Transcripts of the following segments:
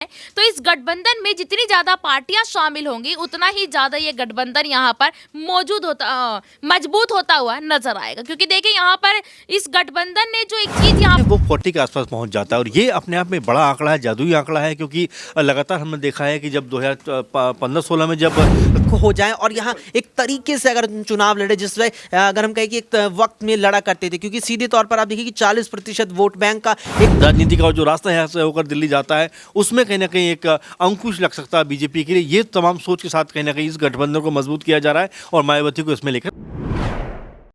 तो इस गठबंधन में जितनी ज्यादा पार्टियां शामिल होंगी उतना ही ज्यादा ये गठबंधन यहाँ पर मजबूत होता हुआ नजर आएगा। क्योंकि देखिए यहाँ पर इस गठबंधन ने जो एक चीज यहाँ वो 40 के आसपास पहुंच जाता है और ये अपने आप में बड़ा आंकड़ा है, जादुई आंकड़ा है। क्योंकि लगातार हमने देखा है कि जब 2015-16 में जब हो जाए और यहाँ एक तरीके से अगर चुनाव लड़े जिसमें अगर हम कहें कि एक वक्त में लड़ा करते थे, क्योंकि सीधे तौर पर आप देखिए कि 40% वोट बैंक का एक राजनीति का जो रास्ता यहाँ से होकर दिल्ली जाता है उसमें कहीं ना कहीं एक अंकुश लग सकता है बीजेपी के लिए। ये तमाम सोच के साथ कहीं ना कहीं इस गठबंधन को मजबूत किया जा रहा है और मायावती को इसमें लेकर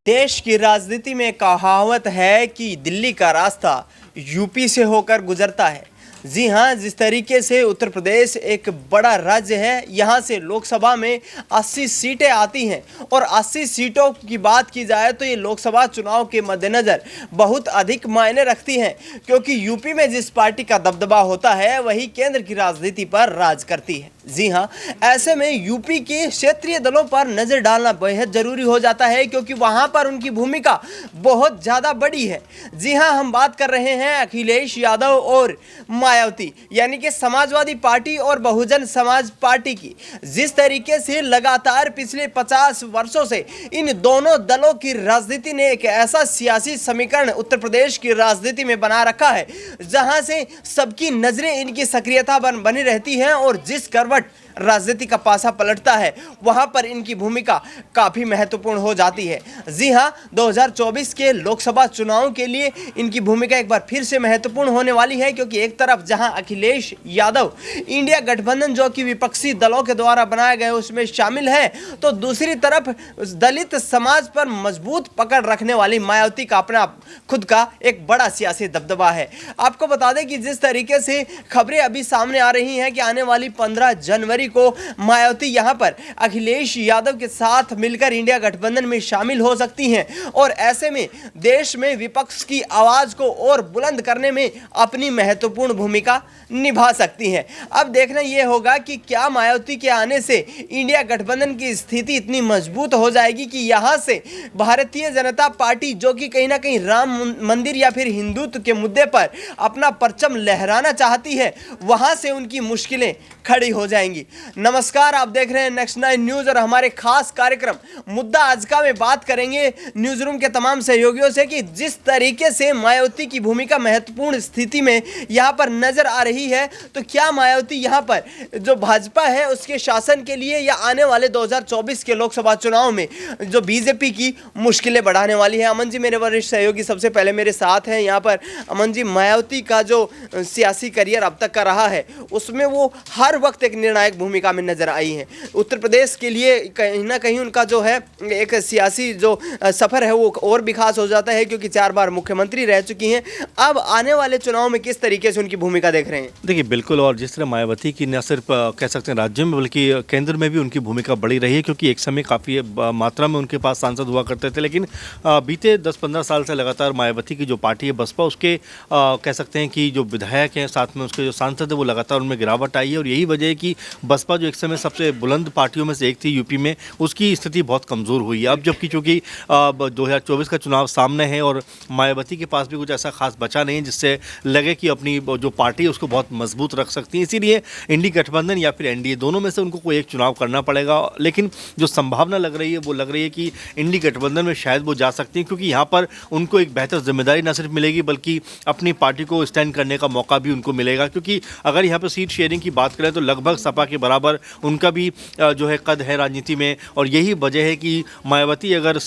देश की राजनीति में कहावत है कि दिल्ली का रास्ता यूपी से होकर गुजरता है। जी हाँ, जिस तरीके से उत्तर प्रदेश एक बड़ा राज्य है, यहाँ से लोकसभा में 80 सीटें आती हैं और 80 सीटों की बात की जाए तो ये लोकसभा चुनाव के मद्देनज़र बहुत अधिक मायने रखती हैं, क्योंकि यूपी में जिस पार्टी का दबदबा होता है वही केंद्र की राजनीति पर राज करती है। जी हाँ, ऐसे में यूपी के क्षेत्रीय दलों पर नज़र डालना बेहद ज़रूरी हो जाता है, क्योंकि वहाँ पर उनकी भूमिका बहुत ज़्यादा बड़ी है। जी हाँ, हम बात कर रहे हैं अखिलेश यादव और मायावती, यानी कि समाजवादी पार्टी और बहुजन समाज पार्टी की। जिस तरीके से लगातार पिछले 50 वर्षों से इन दोनों दलों की राजनीति ने एक ऐसा सियासी समीकरण उत्तर प्रदेश की राजनीति में बना रखा है जहां से सबकी नजरें इनकी सक्रियता बनी रहती हैं और जिस करवट राजनीति का पासा पलटता है वहां पर इनकी भूमिका काफी महत्वपूर्ण हो जाती है। जी हां, 2024 के लोकसभा चुनाव के लिए इनकी भूमिका एक बार फिर से महत्वपूर्ण होने वाली है, क्योंकि एक तरफ जहां अखिलेश यादव इंडिया गठबंधन जो कि विपक्षी दलों के द्वारा बनाए गए उसमें शामिल है, तो दूसरी तरफ दलित समाज पर मजबूत पकड़ रखने वाली मायावती का अपना खुद का एक बड़ा सियासी दबदबा है। आपको बता दें कि जिस तरीके से खबरें अभी सामने आ रही हैं कि आने वाली 15 जनवरी को मायावती यहां पर अखिलेश यादव के साथ मिलकर इंडिया गठबंधन में शामिल हो सकती हैं और ऐसे में देश में विपक्ष की आवाज को और बुलंद करने में अपनी महत्वपूर्ण भूमिका निभा सकती हैं। अब देखना यह होगा कि क्या मायावती के आने से इंडिया गठबंधन की स्थिति इतनी मजबूत हो जाएगी कि यहां से भारतीय जनता पार्टी, जो कि कहीं ना कहीं राम मंदिर या फिर हिंदुत्व के मुद्दे पर अपना परचम लहराना चाहती है, वहां से उनकी मुश्किलें खड़ी हो जाएंगी। नमस्कार, आप देख रहे हैं नेक्स्ट 9 न्यूज और हमारे खास कार्यक्रम मुद्दा आज का में बात करेंगे न्यूज रूम के तमाम सहयोगियों से कि जिस तरीके से मायावती की भूमिका महत्वपूर्ण स्थिति में यहां पर नजर आ रही है, तो क्या मायावती यहां पर जो भाजपा है उसके शासन के लिए या आने वाले 2024 के लोकसभा चुनाव में जो बीजेपी की मुश्किलें बढ़ाने वाली है। अमन जी मेरे वरिष्ठ सहयोगी सबसे पहले मेरे साथ हैं यहाँ पर। अमन जी, मायावती का जो सियासी करियर अब तक का रहा है उसमें वो हर वक्त एक निर्णायक भूमिका में नजर आई है। उत्तर प्रदेश के लिए कहीं ना कहीं उनका जो है एक सियासी जो सफर है वो और भी खास हो जाता है, क्योंकि 4 बार मुख्यमंत्री रह चुकी हैं। अब आने वाले चुनाव में किस तरीके से उनकी भूमिका देख रहे हैं? देखिए बिल्कुल, और जिस तरह मायावती की न सिर्फ कह सकते हैं राज्य में बल्कि केंद्र में भी उनकी भूमिका बड़ी रही है, क्योंकि एक समय काफ़ी मात्रा में उनके पास सांसद हुआ करते थे। लेकिन बीते 10-15 साल से लगातार मायावती की जो पार्टी है बसपा, उसके कह सकते हैं कि जो विधायक हैं साथ में उसके जो सांसद है वो लगातार उनमें गिरावट आई है। और यही वजह है कि बसपा जो एक समय सबसे बुलंद पार्टियों में से एक थी यूपी में, उसकी स्थिति बहुत कमज़ोर हुई है। अब जबकि चूँकि 2024 का चुनाव सामने है और मायावती के पास भी कुछ ऐसा खास बचा नहीं है जिससे लगे कि अपनी जो पार्टी है उसको बहुत मजबूत रख सकती है। इसीलिए इंडी गठबंधन या फिर एनडीए दोनों में से उनको कोई एक चुनाव करना पड़ेगा। लेकिन जो संभावना लग रही है वो लग रही है कि इंडी गठबंधन में शायद वो जा सकती है, क्योंकि यहाँ पर उनको एक बेहतर जिम्मेदारी न सिर्फ मिलेगी बल्कि अपनी पार्टी को स्टैंड करने का मौका भी उनको मिलेगा। क्योंकि अगर यहाँ पर सीट शेयरिंग की बात करें तो लगभग सपा के बराबर उनका भी जो है कद है राजनीति में। और यही वजह है कि मायावती अगर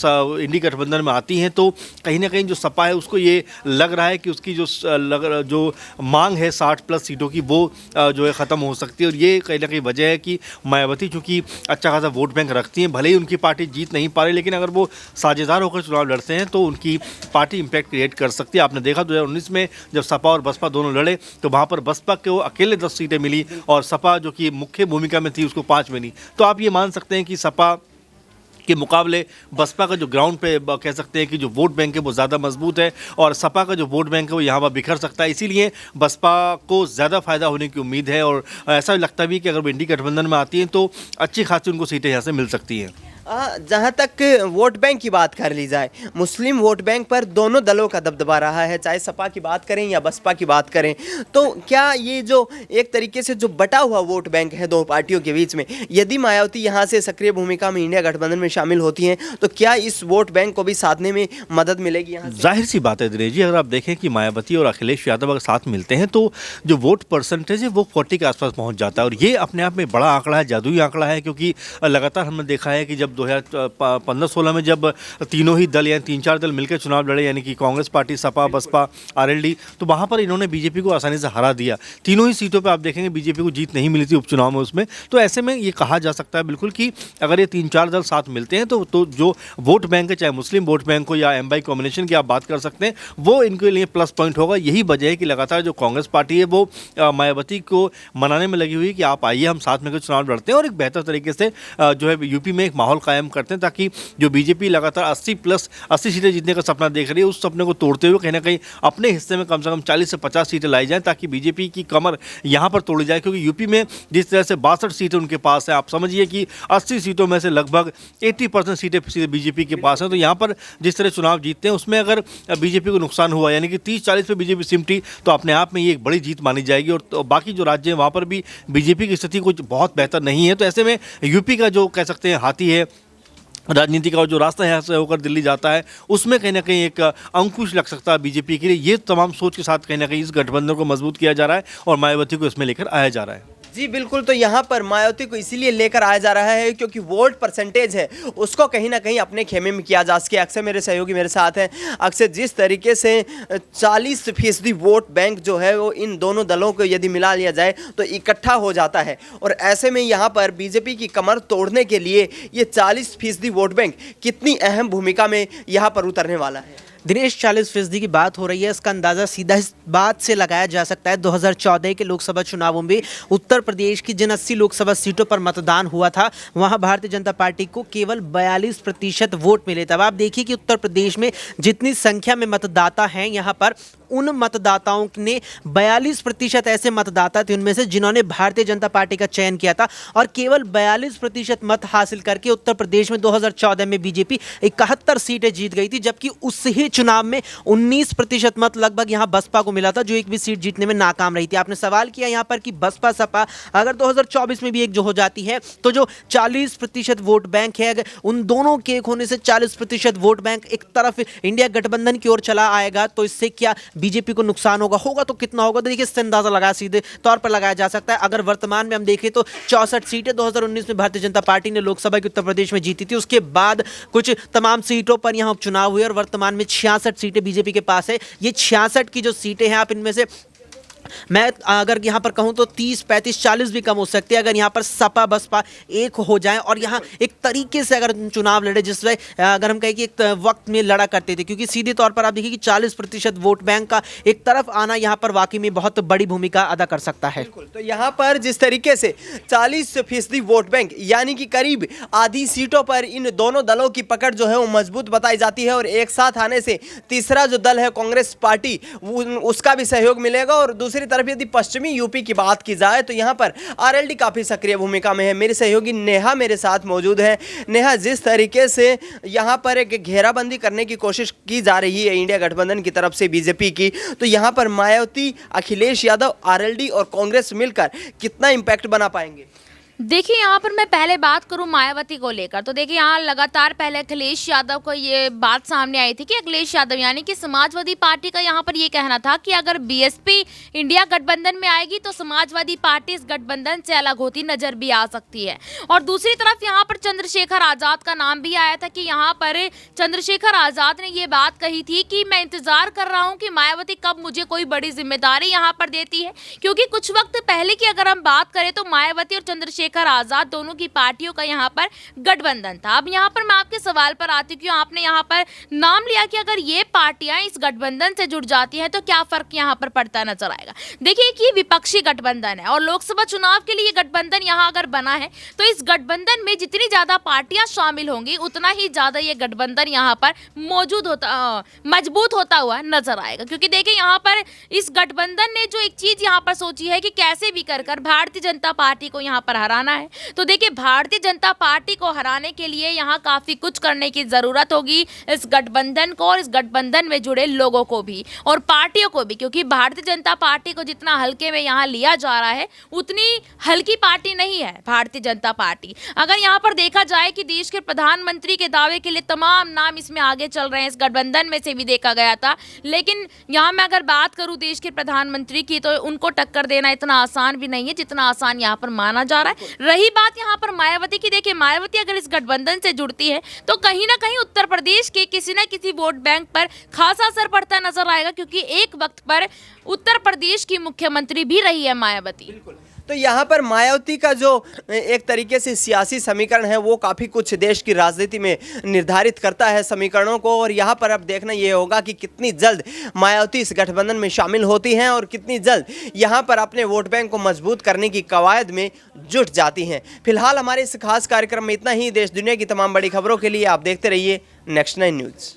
इंडी गठबंधन में आती हैं तो कहीं ना कहीं जो सपा है उसको ये लग रहा है कि उसकी जो मांग है 60+ सीटों की वो जो है ख़त्म हो सकती है। और ये कहीं ना कहीं वजह है कि मायावती चूँकि अच्छा खासा वोट बैंक रखती हैं, भले ही उनकी पार्टी जीत नहीं पा रही, लेकिन अगर वो साझेदार होकर चुनाव लड़ते हैं तो उनकी पार्टी इम्पैक्ट क्रिएट कर सकती है। आपने देखा 2019 में जब सपा और बसपा दोनों लड़े तो वहाँ पर बसपा को अकेले 10 सीटें मिली और सपा जो कि मुख्य भूमिका में थी उसको 5 मिली। तो आप ये मान सकते हैं कि सपा के मुकाबले बसपा का जो ग्राउंड पे कह सकते हैं कि जो वोट बैंक है वो ज़्यादा मजबूत है और सपा का जो वोट बैंक है वो यहाँ पर बिखर सकता है। इसीलिए बसपा को ज़्यादा फायदा होने की उम्मीद है और ऐसा लगता भी कि अगर वो इंडी गठबंधन में आती हैं तो अच्छी खासी उनको सीटें यहाँ से मिल सकती हैं। जहाँ तक वोट बैंक की बात कर ली जाए, मुस्लिम वोट बैंक पर दोनों दलों का दबदबा रहा है, चाहे सपा की बात करें या बसपा की बात करें। तो क्या ये जो एक तरीके से जो बटा हुआ वोट बैंक है दो पार्टियों के बीच में, यदि मायावती यहाँ से सक्रिय भूमिका में इंडिया गठबंधन में शामिल होती हैं तो क्या इस वोट बैंक को भी साधने में मदद मिलेगी यहाँ से? जाहिर सी बात है दिनेश जी, अगर आप देखें कि मायावती और अखिलेश यादव अगर साथ मिलते हैं तो जो वोट परसेंटेज है वो 40 के आसपास पहुंच जाता है, और ये अपने आप में बड़ा आंकड़ा है, जादुई आंकड़ा है, क्योंकि लगातार हमने देखा है कि जब 2015-16 में जब तीनों ही दल यानी 3-4 दल मिलकर चुनाव लड़े, यानी कि कांग्रेस पार्टी, सपा, बसपा, आरएलडी, तो वहाँ पर इन्होंने बीजेपी को आसानी से हरा दिया। तीनों ही सीटों पर आप देखेंगे बीजेपी को जीत नहीं मिली थी उपचुनाव में उसमें। तो ऐसे में ये कहा जा सकता है बिल्कुल कि अगर ये 3-4 दल साथ मिलते हैं तो जो वोट बैंक है, चाहे मुस्लिम वोट बैंक हो या एम बाई कॉम्बिनेशन की आप बात कर सकते हैं, वो इनके लिए प्लस पॉइंट होगा। यही वजह है कि लगातार जो कांग्रेस पार्टी है वो मायावती को मनाने में लगी हुई है कि आप आइए, हम साथ मिलकर चुनाव लड़ते हैं और एक बेहतर तरीके से जो है यूपी में एक माहौल कायम करते हैं, ताकि जो बीजेपी लगातार 80 सीटें जीतने का सपना देख रही है, उस सपने को तोड़ते हुए कहीं ना कहीं अपने हिस्से में कम से कम 40 से 50 सीटें लाई जाएं, ताकि बीजेपी की कमर यहाँ पर तोड़ी जाए। क्योंकि यूपी में जिस तरह से 62 सीटें उनके पास है, आप समझिए कि 80 सीटों में से लगभग 80% सीटें बीजेपी के पास हैं। तो यहाँ पर जिस तरह चुनाव जीतते हैं उसमें अगर बीजेपी को नुकसान हुआ, यानी कि 30-40 पे बीजेपी सिमटी, तो अपने आप में ये एक बड़ी जीत मानी जाएगी। और तो बाकी जो राज्य हैं वहाँ पर भी बीजेपी की स्थिति कुछ बहुत बेहतर नहीं है। तो ऐसे में यूपी का जो कह सकते हैं हाथी है राजनीति का, जो रास्ता यहाँ से होकर दिल्ली जाता है, उसमें कहीं ना कहीं एक अंकुश लग सकता है बीजेपी के लिए। ये तमाम सोच के साथ कहीं ना कहीं इस गठबंधन को मजबूत किया जा रहा है और मायावती को इसमें लेकर आया जा रहा है। जी बिल्कुल, तो यहाँ पर मायावती को इसीलिए लेकर आया जा रहा है क्योंकि वोट परसेंटेज है उसको कहीं ना कहीं अपने खेमे में किया जा सके। अक्सर मेरे सहयोगी मेरे साथ हैं, अक्सर जिस तरीके से 40% वोट बैंक जो है वो इन दोनों दलों को यदि मिला लिया जाए तो इकट्ठा हो जाता है, और ऐसे में यहाँ पर बीजेपी की कमर तोड़ने के लिए ये 40% वोट बैंक कितनी अहम भूमिका में यहाँ पर उतरने वाला है। दिनेश, 40% की बात हो रही है, इसका अंदाज़ा सीधा इस बात से लगाया जा सकता है 2014 के लोकसभा चुनावों में उत्तर प्रदेश की जिन 80 लोकसभा सीटों पर मतदान हुआ था, वहां भारतीय जनता पार्टी को केवल 42% वोट मिले। तब आप देखिए कि उत्तर प्रदेश में जितनी संख्या में मतदाता हैं, यहाँ पर उन मतदाताओं ने 42% ऐसे मतदाता थे उनमें से जिन्होंने भारतीय जनता पार्टी का चयन किया था, और केवल 42% मत हासिल करके उत्तर प्रदेश में 2014 में बीजेपी 71 सीटें जीत गई थी, जबकि उस ही चुनाव में 19% मत लगभग यहाँ बसपा को मिला था, जो एक भी सीट जीतने में नाकाम रही थी। आपने सवाल किया यहाँ पर कि बसपा सपा अगर 2024 में भी एक जो हो जाती है तो जो 40% वोट बैंक है, अगर उन दोनों के एक होने से 40% वोट बैंक एक तरफ इंडिया गठबंधन की ओर चला आएगा, तो इससे क्या बीजेपी को नुकसान होगा तो कितना होगा? तो देखिए, इससे अंदाजा लगा सीधे तौर पर लगाया जा सकता है। अगर वर्तमान में हम देखें तो 64 सीटें 2019 में भारतीय जनता पार्टी ने लोकसभा की उत्तर प्रदेश में जीती थी, उसके बाद कुछ तमाम सीटों पर यहां उपचुनाव हुए और वर्तमान में 66 सीटें बीजेपी के पास है। ये 66 की जो सीटें हैं, आप इनमें से मैं अगर यहाँ पर कहूँ तो 30, 35, 40 भी कम हो सकते हैं अगर यहाँ पर सपा बसपा एक हो जाएं और यहाँ एक तरीके से अगर चुनाव लड़े, जिस अगर हम कहें कि एक वक्त में लड़ा करते थे, क्योंकि सीधे तौर पर आप देखिए कि 40% वोट बैंक का एक तरफ आना यहाँ पर वाकई में बहुत बड़ी भूमिका अदा कर सकता है। बिल्कुल, तो यहाँ पर जिस तरीके से 40% वोट बैंक यानी कि करीब आधी सीटों पर इन दोनों दलों की पकड़ जो है वो मजबूत बताई जाती है, और एक साथ आने से तीसरा जो दल है कांग्रेस पार्टी उसका भी सहयोग मिलेगा। और दूसरी तरफ यदि पश्चिमी यूपी की बात की जाए तो यहाँ पर आरएलडी काफी सक्रिय भूमिका में है। मेरे सहयोगी नेहा मेरे साथ मौजूद है। नेहा, जिस तरीके से यहाँ पर एक घेराबंदी करने की कोशिश की जा रही है इंडिया गठबंधन की तरफ से बीजेपी की, तो यहाँ पर मायावती, अखिलेश यादव, आरएलडी और कांग्रेस मिलकर कितना इंपैक्ट बना पाएंगे? देखिए, यहाँ पर मैं पहले बात करूँ मायावती को लेकर, तो देखिए यहाँ लगातार पहले अखिलेश यादव को ये बात सामने आई थी कि अखिलेश यादव यानी कि समाजवादी पार्टी का यहाँ पर ये कहना था कि अगर बीएसपी इंडिया गठबंधन में आएगी तो समाजवादी पार्टी इस गठबंधन से अलग होती नजर भी आ सकती है। और दूसरी तरफ यहाँ पर चंद्रशेखर आज़ाद का नाम भी आया था कि यहाँ पर चंद्रशेखर आज़ाद ने ये बात कही थी कि मैं इंतजार कर रहा हूँ कि मायावती कब मुझे कोई बड़ी जिम्मेदारी यहाँ पर देती है, क्योंकि कुछ वक्त पहले की अगर हम बात करें तो मायावती और चंद्रशेखर आजाद दोनों की पार्टियों का यहाँ पर गठबंधन था। अब यहाँ पर मैं आपके सवाल पर आती हूँ कि आपने यहाँ पर नाम लिया कि अगर ये पार्टियां इस गठबंधन से जुड़ जाती हैं तो क्या फर्क यहाँ पर पड़ता नजर आएगा। देखिए कि विपक्षी गठबंधन है और लोकसभा चुनाव के लिए गठबंधन यहाँ अगर बना है तो इस गठबंधन में जितनी ज्यादा पार्टियां शामिल होंगी उतना ही ज्यादा ये गठबंधन यहाँ पर मजबूत होता हुआ नजर आएगा। क्योंकि देखिए यहाँ पर इस गठबंधन ने जो एक चीज यहाँ पर सोची है कि कैसे भी कर भारतीय जनता पार्टी को यहाँ पर हरा हराना है। तो देखिए, भारतीय जनता पार्टी को हराने के लिए यहाँ काफ़ी कुछ करने की ज़रूरत होगी, इस गठबंधन को और इस गठबंधन में जुड़े लोगों को भी और पार्टियों को भी, क्योंकि भारतीय जनता पार्टी को जितना हल्के में यहाँ लिया जा रहा है उतनी हल्की पार्टी नहीं है भारतीय जनता पार्टी। अगर यहाँ पर देखा जाए कि देश के प्रधानमंत्री के दावे के लिए तमाम नाम इसमें आगे चल रहे हैं, इस गठबंधन में से भी देखा गया था, लेकिन यहाँ मैं अगर बात करूँ देश के प्रधानमंत्री की तो उनको टक्कर देना इतना आसान भी नहीं है जितना आसान यहाँ पर माना जा रहा है। रही बात यहाँ पर मायावती की, देखिए मायावती अगर इस गठबंधन से जुड़ती है तो कहीं ना कहीं उत्तर प्रदेश के किसी न किसी वोट बैंक पर खासा असर पड़ता नजर आएगा, क्योंकि एक वक्त पर उत्तर प्रदेश की मुख्यमंत्री भी रही है मायावती। तो यहाँ पर मायावती का जो एक तरीके से सियासी समीकरण है वो काफ़ी कुछ देश की राजनीति में निर्धारित करता है समीकरणों को, और यहाँ पर अब देखना ये होगा कि कितनी जल्द मायावती इस गठबंधन में शामिल होती हैं और कितनी जल्द यहाँ पर अपने वोट बैंक को मजबूत करने की कवायद में जुट जाती हैं। फिलहाल हमारे इस खास कार्यक्रम में इतना ही। देश दुनिया की तमाम बड़ी खबरों के लिए आप देखते रहिए नेक्स्ट 9 न्यूज़।